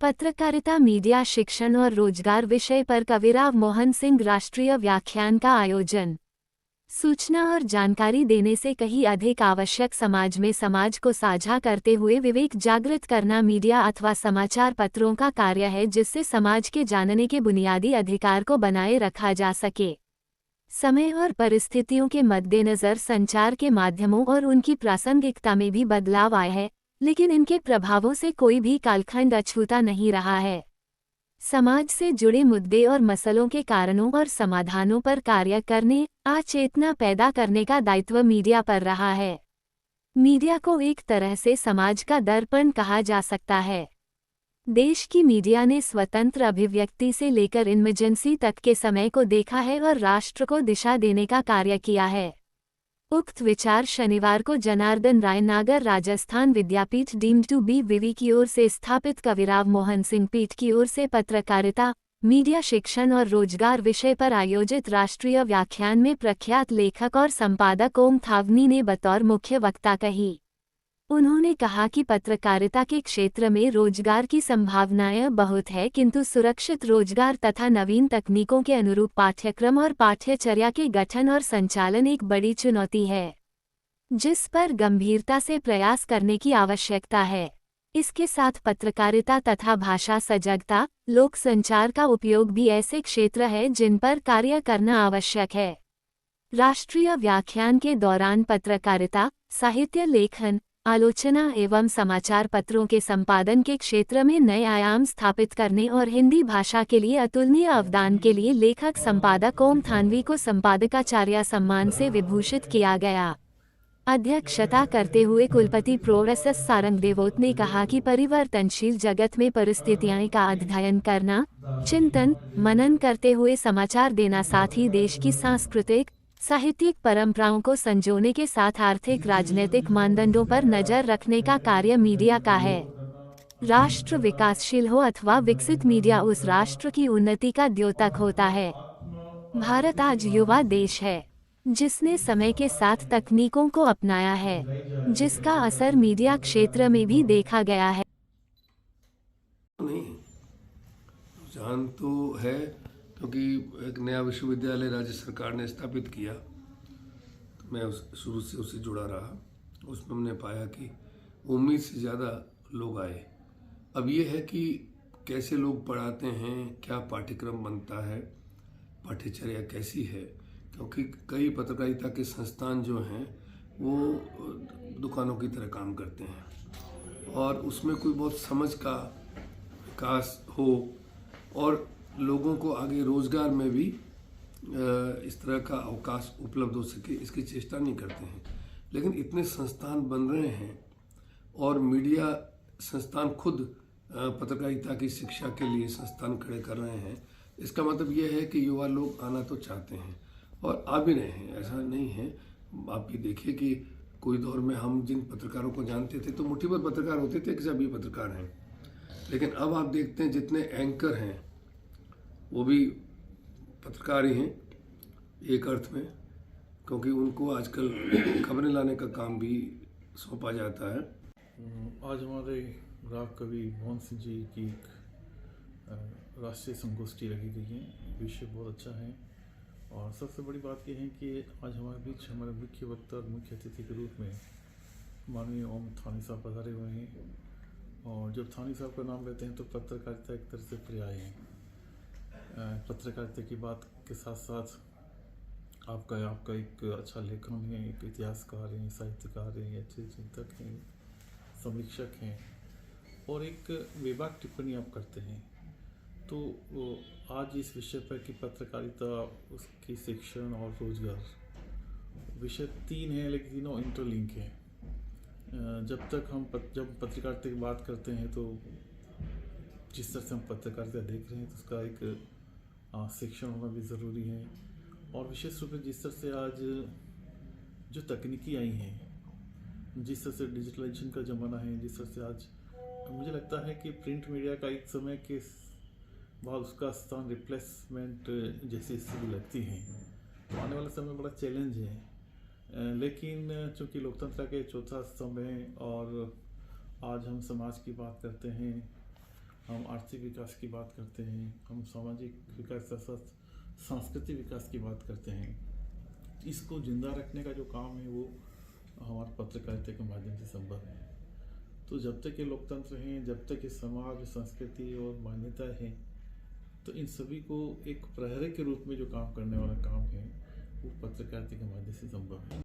पत्रकारिता, मीडिया, शिक्षण और रोजगार विषय पर कविराव मोहन सिंह राष्ट्रीय व्याख्यान का आयोजन। सूचना और जानकारी देने से कहीं अधिक आवश्यक समाज में समाज को साझा करते हुए विवेक जागृत करना मीडिया अथवा समाचार पत्रों का कार्य है, जिससे समाज के जानने के बुनियादी अधिकार को बनाए रखा जा सके। समय और परिस्थितियों के मद्देनज़र संचार के माध्यमों और उनकी प्रासंगिकता में भी बदलाव आया है, लेकिन इनके प्रभावों से कोई भी कालखंड अछूता नहीं रहा है। समाज से जुड़े मुद्दे और मसलों के कारणों और समाधानों पर कार्य करने, चेतना पैदा करने का दायित्व मीडिया पर रहा है। मीडिया को एक तरह से समाज का दर्पण कहा जा सकता है। देश की मीडिया ने स्वतंत्र अभिव्यक्ति से लेकर इमरजेंसी तक के समय को देखा है और राष्ट्र को दिशा देने का कार्य किया है। उक्त विचार शनिवार को जनार्दन राय नागर राजस्थान विद्यापीठ डीम्ड टू बी विवि की ओर से स्थापित कविराव मोहन सिंह पीठ की ओर से पत्रकारिता, मीडिया, शिक्षण और रोजगार विषय पर आयोजित राष्ट्रीय व्याख्यान में प्रख्यात लेखक और संपादक ओम थावनी ने बतौर मुख्य वक्ता कही। उन्होंने कहा कि पत्रकारिता के क्षेत्र में रोजगार की संभावनाएं बहुत है, किंतु सुरक्षित रोजगार तथा नवीन तकनीकों के अनुरूप पाठ्यक्रम और पाठ्यचर्या के गठन और संचालन एक बड़ी चुनौती है, जिस पर गंभीरता से प्रयास करने की आवश्यकता है। इसके साथ पत्रकारिता तथा भाषा सजगता, लोक संचार का उपयोग भी ऐसे क्षेत्र है जिन पर कार्य करना आवश्यक है। राष्ट्रीय व्याख्यान के दौरान पत्रकारिता, साहित्य लेखन, आलोचना एवं समाचार पत्रों के संपादन के क्षेत्र में नए आयाम स्थापित करने और हिंदी भाषा के लिए अतुलनीय अवदान के लिए लेखक संपादक ओम थानवी को संपादकाचार्य सम्मान से विभूषित किया गया। अध्यक्षता करते हुए कुलपति प्रोफेसर सारंग देवोत ने कहा कि परिवर्तनशील जगत में परिस्थितियां का अध्ययन करना, चिंतन मनन करते हुए समाचार देना, साथ ही देश की सांस्कृतिक साहित्यिक परंपराओं को संजोने के साथ आर्थिक राजनीतिक मानदंडों पर नजर रखने का कार्य मीडिया का है। राष्ट्र विकासशील हो अथवा विकसित, मीडिया उस राष्ट्र की उन्नति का द्योतक होता है। भारत आज युवा देश है, जिसने समय के साथ तकनीकों को अपनाया है, जिसका असर मीडिया क्षेत्र में भी देखा गया है। नहीं, रुझान तो है, क्योंकि एक नया विश्वविद्यालय राज्य सरकार ने स्थापित किया, तो मैं शुरू से उससे जुड़ा रहा। उसमें हमने पाया कि उम्मीद से ज़्यादा लोग आए। अब ये है कि कैसे लोग पढ़ाते हैं, क्या पाठ्यक्रम बनता है, पाठ्यचर्या कैसी है, क्योंकि कई पत्रकारिता के संस्थान जो हैं वो दुकानों की तरह काम करते हैं और उसमें कोई बहुत समझ का विकास हो और लोगों को आगे रोजगार में भी इस तरह का अवकाश उपलब्ध हो सके, इसकी चेष्टा नहीं करते हैं। लेकिन इतने संस्थान बन रहे हैं और मीडिया संस्थान खुद पत्रकारिता की शिक्षा के लिए संस्थान खड़े कर रहे हैं। इसका मतलब यह है कि युवा लोग आना तो चाहते हैं और आ भी रहे हैं, ऐसा नहीं है। आप ये देखिए कि कोई दौर में हम जिन पत्रकारों को जानते थे तो मुट्ठी भर पत्रकार होते थे कि सभी पत्रकार हैं, लेकिन अब आप देखते हैं जितने एंकर हैं वो भी पत्रकार ही हैं एक अर्थ में, क्योंकि उनको आजकल खबरें लाने का काम भी सौंपा जाता है। आज हमारे राग कवि मोहन सिंह जी की राष्ट्रीय संगोष्ठी रखी गई है। विषय बहुत अच्छा है और सबसे बड़ी बात यह है कि आज हमारे बीच हमारे मुख्य वक्ता और मुख्य अतिथि के रूप में माननीय ओम थानी साहब पधारे हुए हैं। और जब थानी साहब का नाम लेते हैं तो पत्रकारिता एक तरह से पर्याय है। पत्रकारिता की बात के साथ साथ आपका एक अच्छा लेखन है, एक इतिहासकार हैं, साहित्यकार हैं, अच्छे चिंतक हैं, समीक्षक हैं और एक बेबाक टिप्पणी आप करते हैं। तो आज इस विषय पर कि पत्रकारिता, उसकी शिक्षण और रोजगार, विषय 3 हैं लेकिन तीनों इंटरलिंक हैं। जब पत्रकारिता की बात करते हैं तो जिस तरह से हम पत्रकारिता देख रहे हैं तो उसका एक शिक्षण होना भी ज़रूरी है और विशेष रूप से जिस तरह से आज जो तकनीकी आई हैं, जिस तरह से डिजिटलाइजेशन का ज़माना है, जिस तरह से आज मुझे लगता है कि प्रिंट मीडिया का एक समय के बाद उसका स्थान रिप्लेसमेंट जैसी स्थिति लगती है। तो आने वाला समय बड़ा चैलेंज है, लेकिन चूँकि लोकतंत्र के चौथा स्तंभ है और आज हम समाज की बात करते हैं हम आर्थिक विकास की बात करते हैं, हम सामाजिक विकास के साथ सांस्कृतिक विकास की बात करते हैं। इसको जिंदा रखने का जो काम है वो हमारे पत्रकारिता के माध्यम से संभव है। तो जब तक ये लोकतंत्र हैं, जब तक ये समाज, संस्कृति और मान्यता है, तो इन सभी को एक प्रहरी के रूप में जो काम करने वाला काम है वो पत्रकारिता के माध्यम से संभव है।